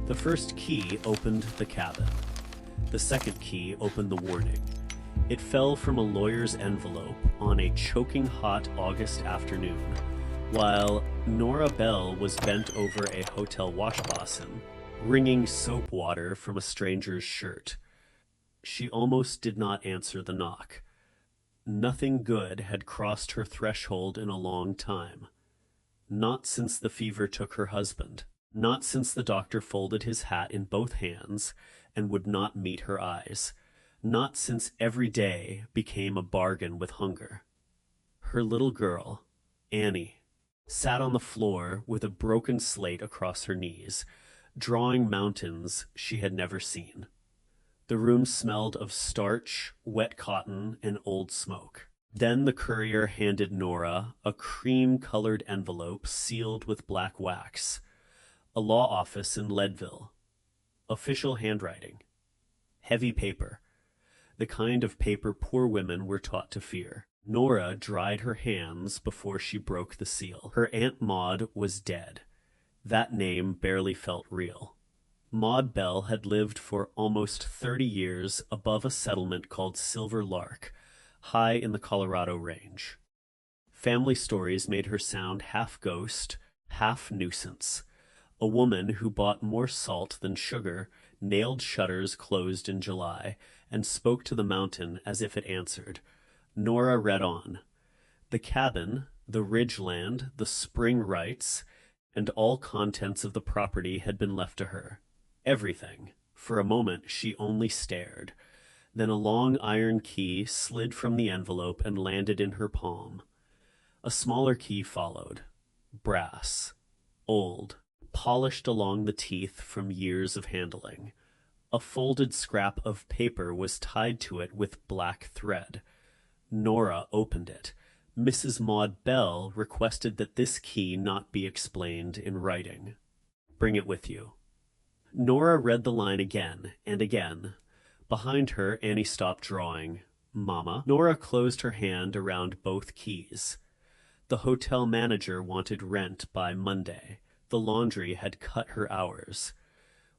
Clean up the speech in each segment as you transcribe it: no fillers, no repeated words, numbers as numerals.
The first key opened the cabin. The second key opened the warning. It fell from a lawyer's envelope on a choking hot August afternoon, while Norah Bell was bent over a hotel wash basin, wringing soap water from a stranger's shirt. She almost did not answer the knock. Nothing good had crossed her threshold in a long time. Not since the fever took her husband. Not since the doctor folded his hat in both hands and would not meet her eyes. Not since every day became a bargain with hunger. Her little girl, Annie, sat on the floor with a broken slate across her knees, drawing mountains she had never seen. The room smelled of starch, wet cotton, and old smoke. Then the courier handed Norah a cream-colored envelope sealed with black wax. A law office in Leadville. Official handwriting. Heavy paper. The kind of paper poor women were taught to fear. Norah dried her hands before she broke the seal. Her Aunt Maud was dead. That name barely felt real. Maud Bell had lived for almost 30 years above a settlement called Silver Lark, high in the Colorado range. Family stories made her sound half ghost, half nuisance. A woman who bought more salt than sugar, nailed shutters closed in July, and spoke to the mountain as if it answered. Norah read on. The cabin, the ridgeland, the spring rights, and all contents of the property had been left to her. Everything. For a moment she only stared. Then a long iron key slid from the envelope and landed in her palm. A smaller key followed. Brass. Old. Polished along the teeth from years of handling. A folded scrap of paper was tied to it with black thread. Norah opened it. Mrs. Maud Bell requested that this key not be explained in writing. Bring it with you. Norah read the line again and again. Behind her, Annie stopped drawing. Mama. Norah closed her hand around both keys. The hotel manager wanted rent by Monday. The laundry had cut her hours.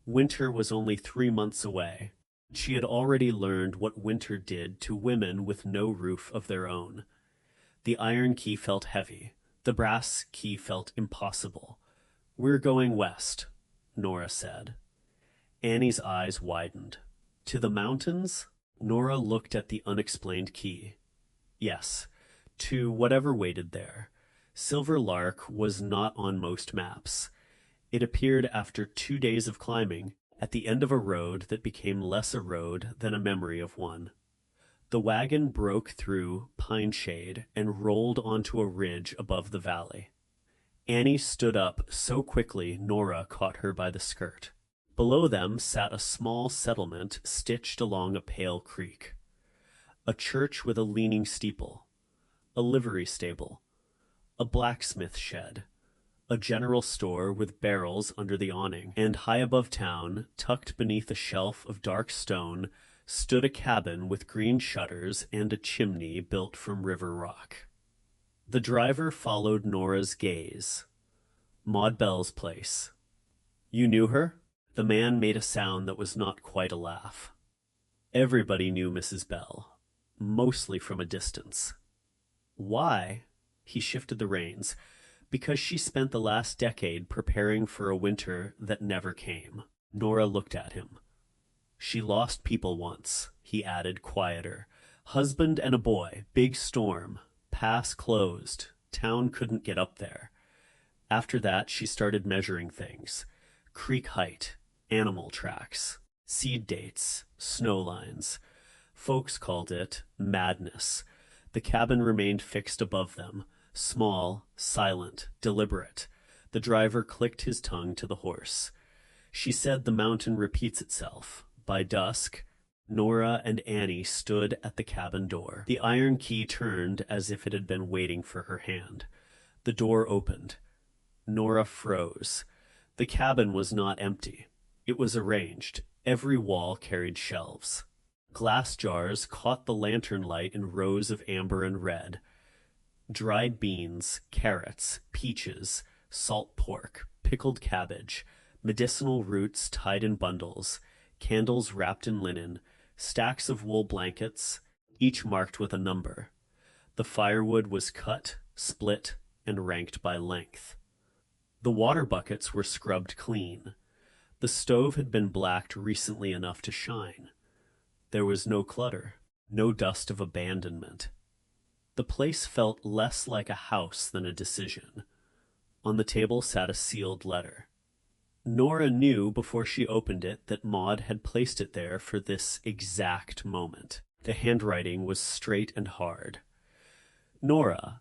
Winter was only 3 months away. She had already learned what winter did to women with no roof of their own. The iron key felt heavy. The brass key felt impossible. We're going west, Norah said. Annie's eyes widened. To the mountains? Norah looked at the unexplained key. Yes, to whatever waited there. Silver Lark was not on most maps. It appeared after 2 days of climbing, at the end of a road that became less a road than a memory of one. The wagon broke through pine shade and rolled onto a ridge above the valley. Annie stood up so quickly Norah caught her by the skirt. Below them sat a small settlement stitched along a pale creek. A church with a leaning steeple. A livery stable. A blacksmith shed. A general store with barrels under the awning. And high above town, tucked beneath a shelf of dark stone, stood a cabin with green shutters and a chimney built from river rock. The driver followed Norah's gaze. Maud Bell's place. You knew her? The man made a sound that was not quite a laugh. Everybody knew Mrs. Bell, mostly from a distance. Why? He shifted the reins. Because she spent the last decade preparing for a winter that never came. Norah looked at him. She lost people once, he added, quieter. Husband and a boy, big storm, pass closed, town couldn't get up there. After that, she started measuring things. Creek height, animal tracks, seed dates, snow lines. Folks called it madness. The cabin remained fixed above them. Small, silent, deliberate. The driver clicked his tongue to the horse. She said the mountain repeats itself. By dusk, Norah and Annie stood at the cabin door. The iron key turned as if it had been waiting for her hand. The door opened. Norah froze. The cabin was not empty. It was arranged. Every wall carried shelves. Glass jars caught the lantern light in rows of amber and red. Dried beans, carrots, peaches, salt pork, pickled cabbage, medicinal roots tied in bundles, candles wrapped in linen, stacks of wool blankets, each marked with a number. The firewood was cut, split, and ranked by length. The water buckets were scrubbed clean. The stove had been blacked recently enough to shine. There was no clutter, no dust of abandonment. The place felt less like a house than a decision. On the table sat a sealed letter. Norah knew before she opened it that Maud had placed it there for this exact moment. The handwriting was straight and hard. Norah,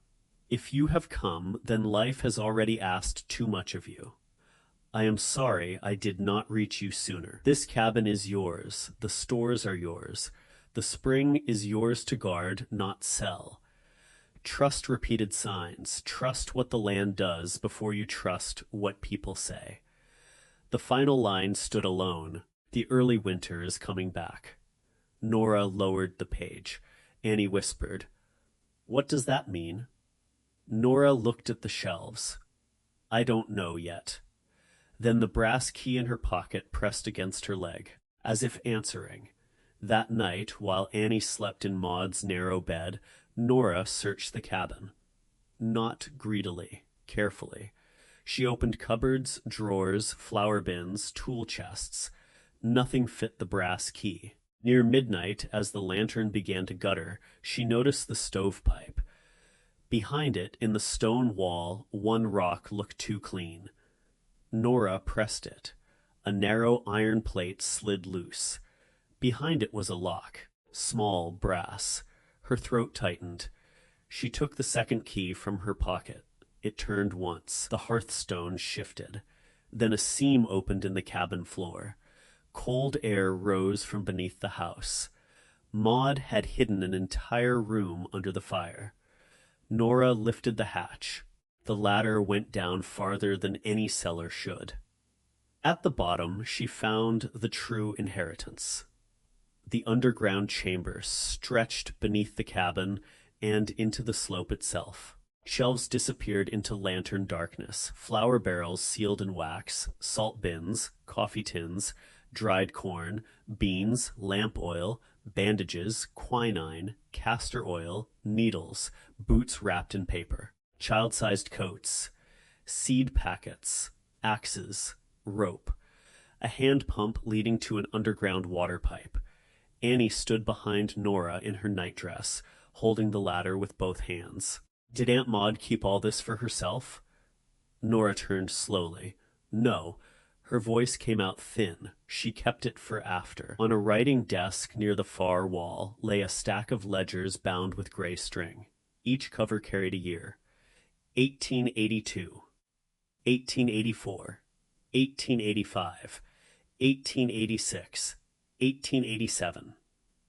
if you have come, then life has already asked too much of you. I am sorry I did not reach you sooner. This cabin is yours. The stores are yours. The spring is yours to guard, not sell. Trust repeated signs. Trust what the land does before you trust what people say. The final line stood alone. The early winter is coming back. Norah lowered the page. Annie whispered, "What does that mean?" Norah looked at the shelves. "I don't know yet." Then the brass key in her pocket pressed against her leg, as if answering. That night, while Annie slept in Maud's narrow bed, Norah searched the cabin. Not greedily, carefully. She opened cupboards, drawers, flower bins, tool chests. Nothing fit the brass key. Near midnight, as the lantern began to gutter, she noticed the stovepipe. Behind it, in the stone wall, one rock looked too clean. Norah pressed it. A narrow iron plate slid loose. Behind it was a lock, small, brass. Her throat tightened. She took the second key from her pocket. It turned once. The hearthstone shifted. Then a seam opened in the cabin floor. Cold air rose from beneath the house. Maud had hidden an entire room under the fire. Norah lifted the hatch. The ladder went down farther than any cellar should. At the bottom, she found the true inheritance. The underground chamber stretched beneath the cabin and into the slope itself. Shelves disappeared into lantern darkness, flour barrels sealed in wax, salt bins, coffee tins, dried corn, beans, lamp oil, bandages, quinine, castor oil, needles, boots wrapped in paper, child-sized coats, seed packets, axes, rope, a hand pump leading to an underground water pipe. Annie stood behind Norah in her nightdress, holding the ladder with both hands. Did Aunt Maud keep all this for herself? Norah turned slowly. No. Her voice came out thin. She kept it for after. On a writing desk near the far wall lay a stack of ledgers bound with gray string. Each cover carried a year. 1882, 1884, 1885, 1886, 1887,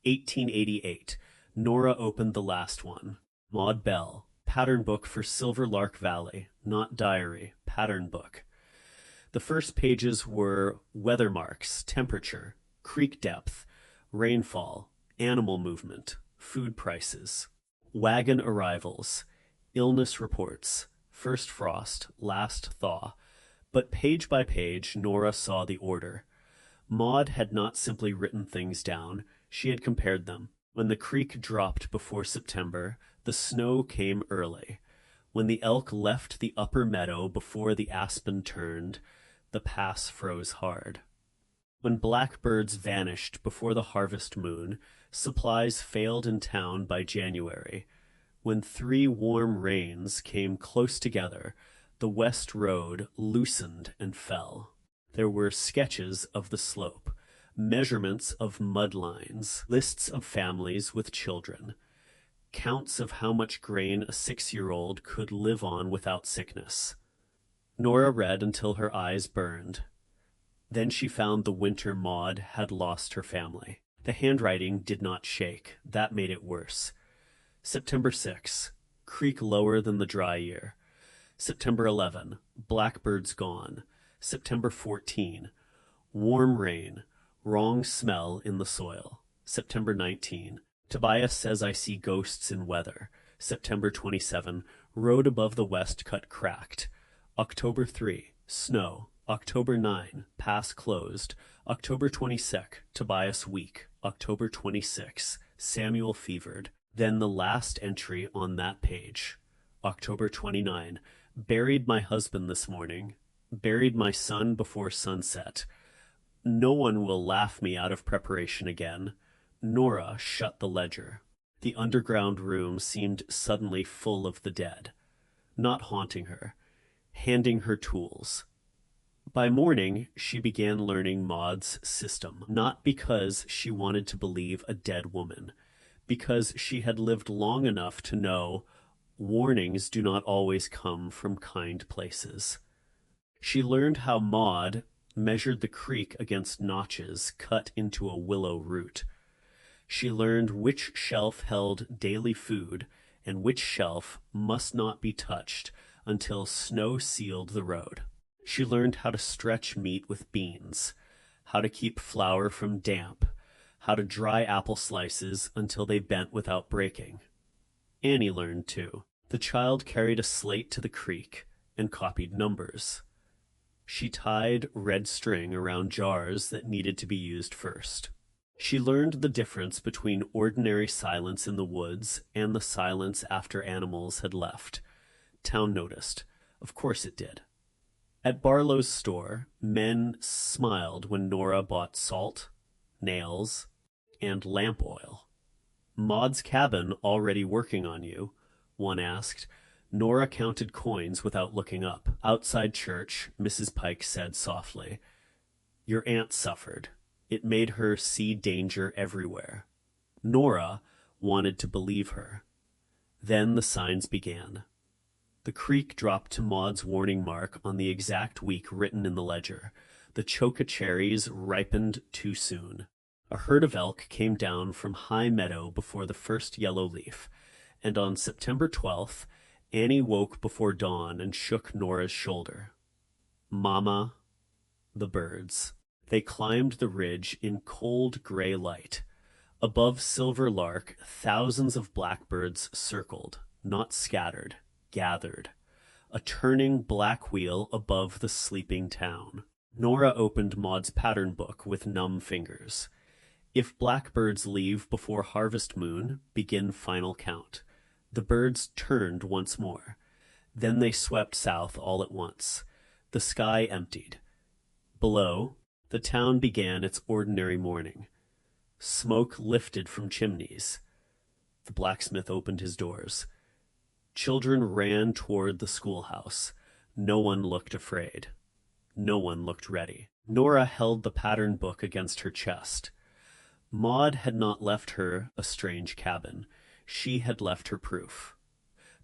1888. Norah opened the last one. Maud Bell, pattern book for Silver Lark Valley, not diary, pattern book. The first pages were weather marks, temperature, creek depth, rainfall, animal movement, food prices, wagon arrivals, illness reports, first frost, last thaw. But page by page, Norah saw the order. Maud had not simply written things down, she had compared them. When the creek dropped before September, the snow came early. When the elk left the upper meadow before the aspen turned, the pass froze hard. When blackbirds vanished before the harvest moon, supplies failed in town by January. When 3 warm rains came close together, the west road loosened and fell. There were sketches of the slope, measurements of mud lines, lists of families with children, counts of how much grain a 6-year-old could live on without sickness. Norah read until her eyes burned. Then she found the winter Maud had lost her family. The handwriting did not shake. That made it worse. September 6, creek lower than the dry year. September 11, blackbirds gone. September 14, warm rain, wrong smell in the soil. September 19, Tobias says I see ghosts in weather. September 27, road above the west cut cracked. October 3, snow. October 9, pass closed. October 22nd, Tobias weak. October 26, Samuel fevered. Then the last entry on that page. October 29, buried my husband this morning. Buried my son before sunset. No one will laugh me out of preparation again. Norah shut the ledger. The underground room seemed suddenly full of the dead, not haunting her, handing her tools. By morning, she began learning Maud's system, not because she wanted to believe a dead woman, because she had lived long enough to know warnings do not always come from kind places. She learned how Maud measured the creek against notches cut into a willow root. She learned which shelf held daily food and which shelf must not be touched until snow sealed the road. She learned how to stretch meat with beans, how to keep flour from damp, how to dry apple slices until they bent without breaking. Annie learned too. The child carried a slate to the creek and copied numbers. She tied red string around jars that needed to be used first. She learned the difference between ordinary silence in the woods and the silence after animals had left. Town noticed. Of course it did. At Barlow's store, men smiled when Norah bought salt, nails, and lamp oil. Maud's cabin already working on you? One asked. Norah counted coins without looking up. Outside church, Mrs. Pike said softly, "Your aunt suffered. It made her see danger everywhere." Norah wanted to believe her. Then the signs began. The creek dropped to Maud's warning mark on the exact week written in the ledger. The choka cherries ripened too soon. A herd of elk came down from high meadow before the first yellow leaf, and on September 12th, Annie woke before dawn and shook Norah's shoulder. Mama, the birds. They climbed the ridge in cold gray light. Above Silver Lark, thousands of blackbirds circled, not scattered, gathered. A turning black wheel above the sleeping town. Norah opened Maud's pattern book with numb fingers. If blackbirds leave before harvest moon, begin final count. The birds turned once more. Then they swept south all at once. The sky emptied. Below, the town began its ordinary morning. Smoke lifted from chimneys. The blacksmith opened his doors. Children ran toward the schoolhouse. No one looked afraid. No one looked ready. Norah held the pattern book against her chest. Maud had not left her a strange cabin. She had left her proof.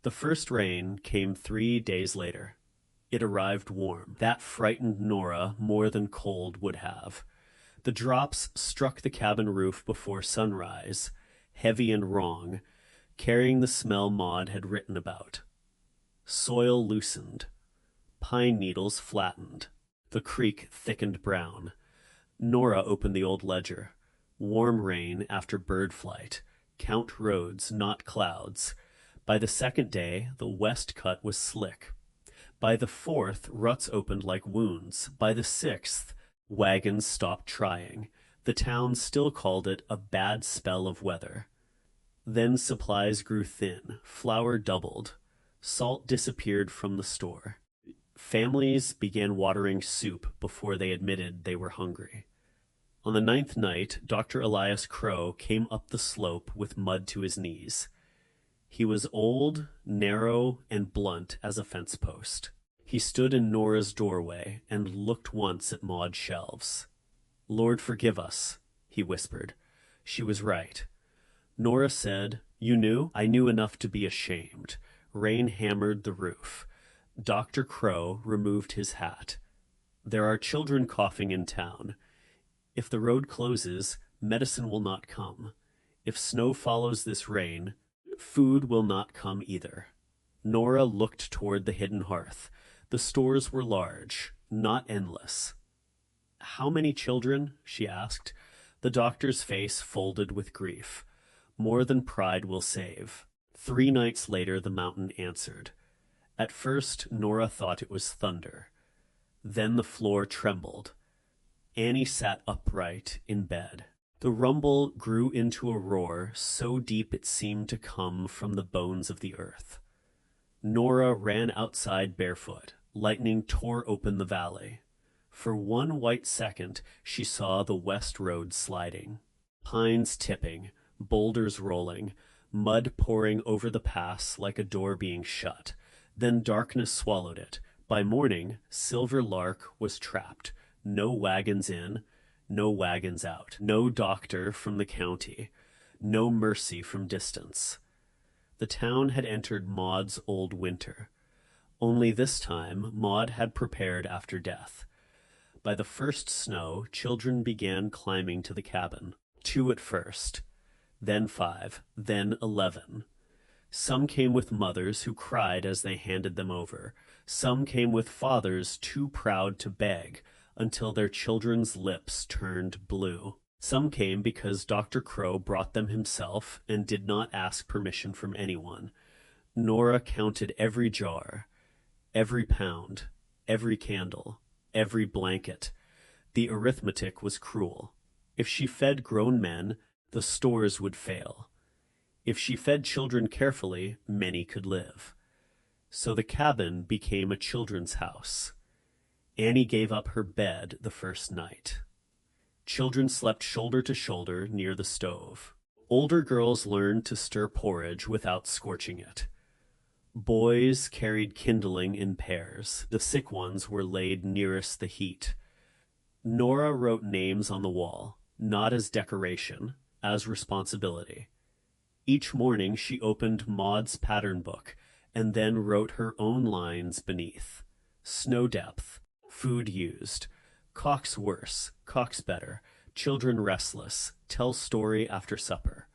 The first rain came 3 days later. It arrived warm. That frightened Norah more than cold would have. The drops struck the cabin roof before sunrise, heavy and wrong, carrying the smell Maud had written about. Soil loosened. Pine needles flattened. The creek thickened brown. Norah opened the old ledger. Warm rain after bird flight. Count roads, not clouds. By the second day, the west cut was slick. By the fourth, ruts opened like wounds. By the sixth, wagons stopped trying. The town still called it a bad spell of weather. Then supplies grew thin. Flour doubled. Salt disappeared from the store. Families began watering soup before they admitted they were hungry. On the 9th night, Dr. Elias Crow came up the slope with mud to his knees. He was old, narrow, and blunt as a fence post. He stood in Norah's doorway and looked once at Maud's shelves. "Lord, forgive us," he whispered. She was right. Norah said, "You knew?" "I knew enough to be ashamed." Rain hammered the roof. Dr. Crow removed his hat. "There are children coughing in town. If the road closes, medicine will not come. If snow follows this rain, food will not come either." Norah looked toward the hidden hearth. The stores were large, not endless. "How many children?" she asked. The doctor's face folded with grief. "More than pride will save." 3 nights later, the mountain answered. At first, Norah thought it was thunder. Then the floor trembled. Annie sat upright in bed. The rumble grew into a roar so deep it seemed to come from the bones of the earth. Norah ran outside barefoot. Lightning tore open the valley. For one white second, she saw the west road sliding. Pines tipping, boulders rolling, mud pouring over the pass like a door being shut. Then darkness swallowed it. By morning, Silver Lark was trapped. No wagons in, no wagons out. No doctor from the county. No mercy from distance. The town had entered Maud's old winter. Only this time, Maud had prepared after death. By the first snow, children began climbing to the cabin. 2 at first, then 5, then 11. Some came with mothers who cried as they handed them over. Some came with fathers too proud to beg until their children's lips turned blue. Some came because Dr. Crow brought them himself and did not ask permission from anyone. Norah counted every jar, every pound, every candle, every blanket. The arithmetic was cruel. If she fed grown men, the stores would fail. If she fed children carefully, many could live. So the cabin became a children's house. Annie gave up her bed the first night. Children slept shoulder to shoulder near the stove. Older girls learned to stir porridge without scorching it. Boys carried kindling in pairs. The sick ones were laid nearest the heat. Norah wrote names on the wall, not as decoration, as responsibility. Each morning she opened Maud's pattern book and then wrote her own lines beneath. Snow depth, food used, cocks worse, cocks better, children restless, tell story after supper.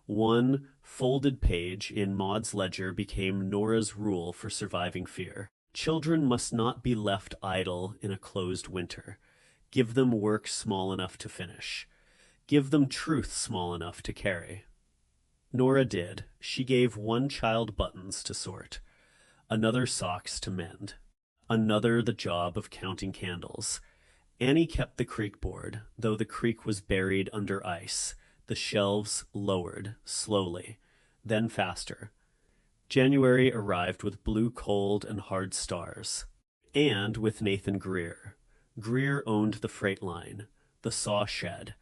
One folded page in Maud's ledger became Norah's rule for surviving fear. Children must not be left idle in a closed winter. Give them work small enough to finish. Give them truth small enough to carry. Norah did. She gave one child buttons to sort, another socks to mend, another the job of counting candles. Annie kept the creek board, though the creek was buried under ice. The shelves lowered, slowly, then faster. January arrived with blue cold and hard stars, and with Nathan Greer. Greer owned the freight line, the saw shed,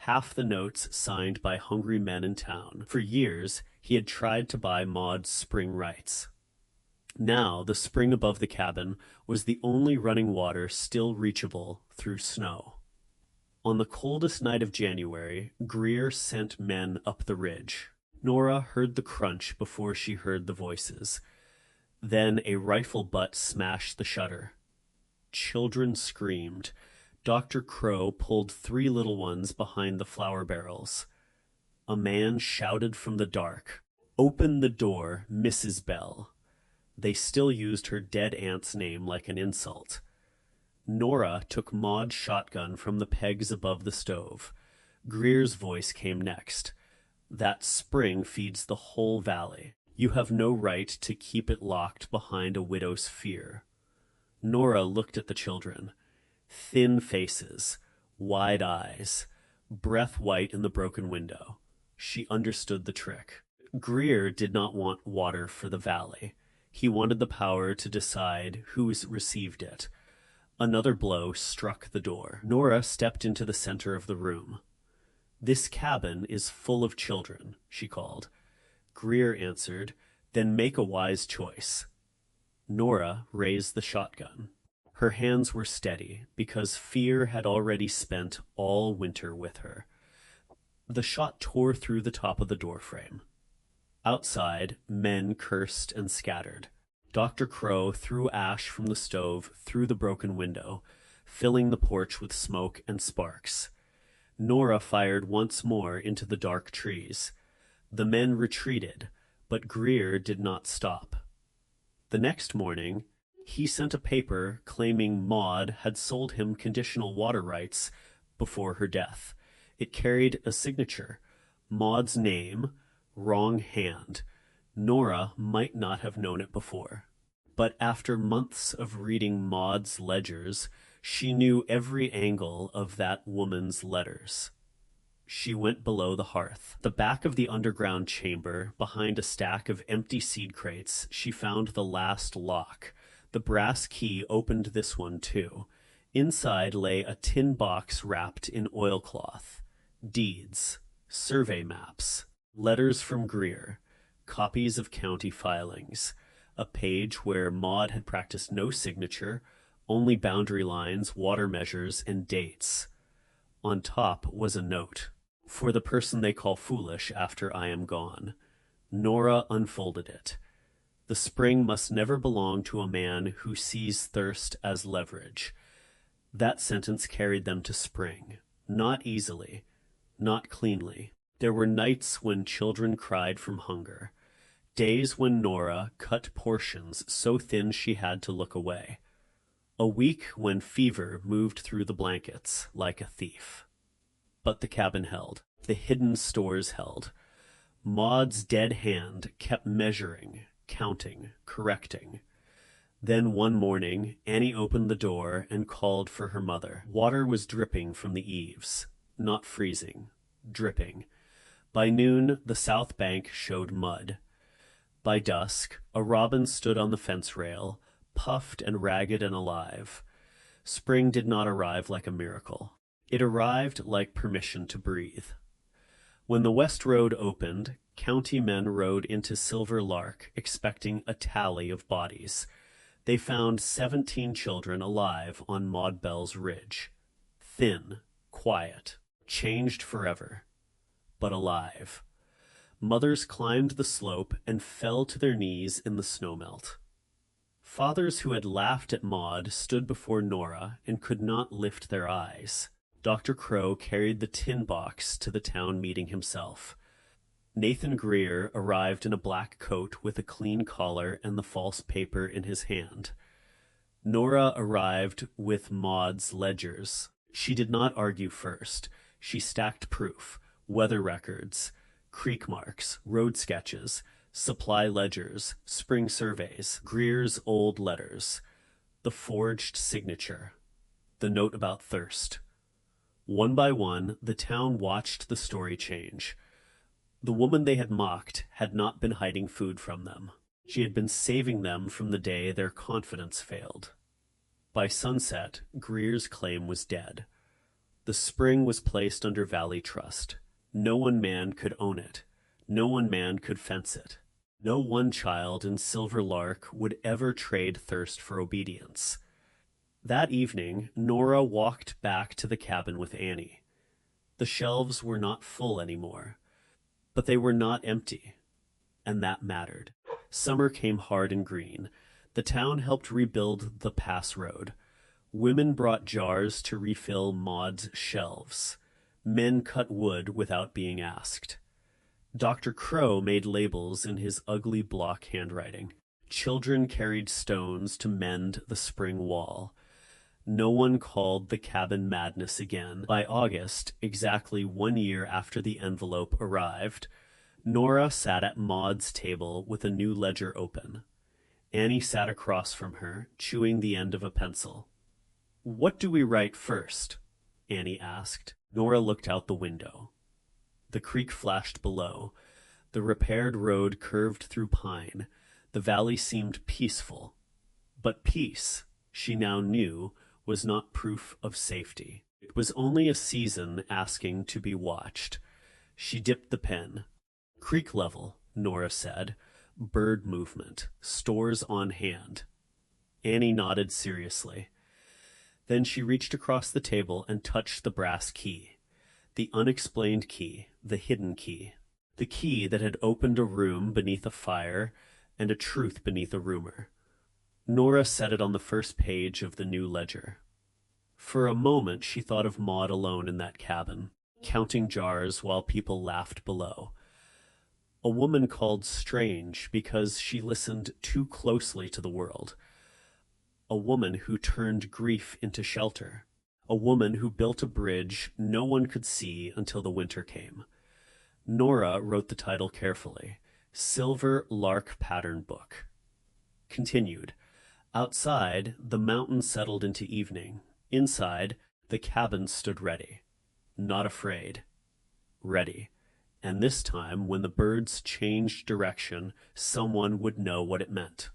half the notes signed by hungry men in town. For years, he had tried to buy Maud's spring rights. Now, the spring above the cabin was the only running water still reachable through snow. On the coldest night of January, Greer sent men up the ridge. Norah heard the crunch before she heard the voices. Then a rifle butt smashed the shutter. Children screamed. Dr. Crow pulled 3 little ones behind the flour barrels. A man shouted from the dark, "Open the door, Mrs. Bell." They still used her dead aunt's name like an insult. Norah took Maud's shotgun from the pegs above the stove. Greer's voice came next. "That spring feeds the whole valley. You have no right to keep it locked behind a widow's fear." Norah looked at the children. Thin faces, wide eyes, breath white in the broken window. She understood the trick. Greer did not want water for the valley. He wanted the power to decide who received it. Another blow struck the door. Norah stepped into the center of the room. "This cabin is full of children," she called. Greer answered, "Then make a wise choice." Norah raised the shotgun. Her hands were steady, because fear had already spent all winter with her. The shot tore through the top of the doorframe. Outside, men cursed and scattered. Dr. Crow threw ash from the stove through the broken window, filling the porch with smoke and sparks. Norah fired once more into the dark trees. The men retreated, but Greer did not stop. The next morning, he sent a paper claiming Maud had sold him conditional water rights before her death. It carried a signature, Maud's name, wrong hand. Norah might not have known it before. But after months of reading Maud's ledgers, she knew every angle of that woman's letters. She went below the hearth. The back of the underground chamber, behind a stack of empty seed crates, she found the last lock. The brass key opened this one too. Inside lay a tin box wrapped in oilcloth. Deeds, survey maps, letters from Greer, copies of county filings, a page where Maud had practiced no signature, only boundary lines, water measures, and dates. On top was a note. For the person they call foolish after I am gone. Norah unfolded it. The spring must never belong to a man who sees thirst as leverage. That sentence carried them to spring. Not easily, not cleanly. There were nights when children cried from hunger. Days when Norah cut portions so thin she had to look away. A week when fever moved through the blankets like a thief. But the cabin held. The hidden stores held. Maud's dead hand kept measuring, counting, correcting. Then one morning, Annie opened the door and called for her mother. Water was dripping from the eaves. Not freezing. Dripping. By noon, the south bank showed mud. By dusk, a robin stood on the fence rail, puffed and ragged and alive. Spring did not arrive like a miracle. It arrived like permission to breathe. When the West Road opened, county men rode into Silver Lark expecting a tally of bodies. They found 17 children alive on Maud Bell's ridge. Thin, quiet, changed forever, but alive. Mothers climbed the slope and fell to their knees in the snowmelt. Fathers who had laughed at Maud stood before Norah and could not lift their eyes. Dr. Crow carried the tin box to the town meeting himself. Nathan Greer arrived in a black coat with a clean collar and the false paper in his hand. Norah arrived with Maud's ledgers. She did not argue first. She stacked proof, weather records, creek marks, road sketches, supply ledgers, spring surveys, Greer's old letters, the forged signature, the note about thirst. One by one, the town watched the story change. The woman they had mocked had not been hiding food from them. She had been saving them from the day their confidence failed. By sunset, Greer's claim was dead. The spring was placed under Valley Trust. No one man could own it. No one man could fence it. No one child in Silver Lark would ever trade thirst for obedience. That evening, Norah walked back to the cabin with Annie. The shelves were not full anymore, but they were not empty, and that mattered. Summer came hard and green. The town helped rebuild the pass road. Women brought jars to refill Maud's shelves. Men cut wood without being asked. Dr. Crow made labels in his ugly block handwriting. Children carried stones to mend the spring wall. No one called the cabin madness again. By August, exactly 1 year after the envelope arrived, Norah sat at Maud's table with a new ledger open. Annie sat across from her, chewing the end of a pencil. "What do we write first?" Annie asked. Norah looked out the window. The creek flashed below. The repaired road curved through pine. The valley seemed peaceful. But peace, she now knew, was not proof of safety. It was only a season asking to be watched. She dipped the pen. "Creek level," Norah said. "Bird movement. Stores on hand." Annie nodded seriously. Then she reached across the table and touched the brass key. The unexplained key, the hidden key. The key that had opened a room beneath a fire and a truth beneath a rumor. Norah set it on the first page of the new ledger. For a moment she thought of Maud alone in that cabin, counting jars while people laughed below. A woman called strange because she listened too closely to the world. A woman who turned grief into shelter. A woman who built a bridge no one could see until the winter came. Norah wrote the title carefully. Silver Lark Pattern Book. Continued. Outside, the mountain settled into evening. Inside, the cabin stood ready. Not afraid. Ready. And this time, when the birds changed direction, someone would know what it meant.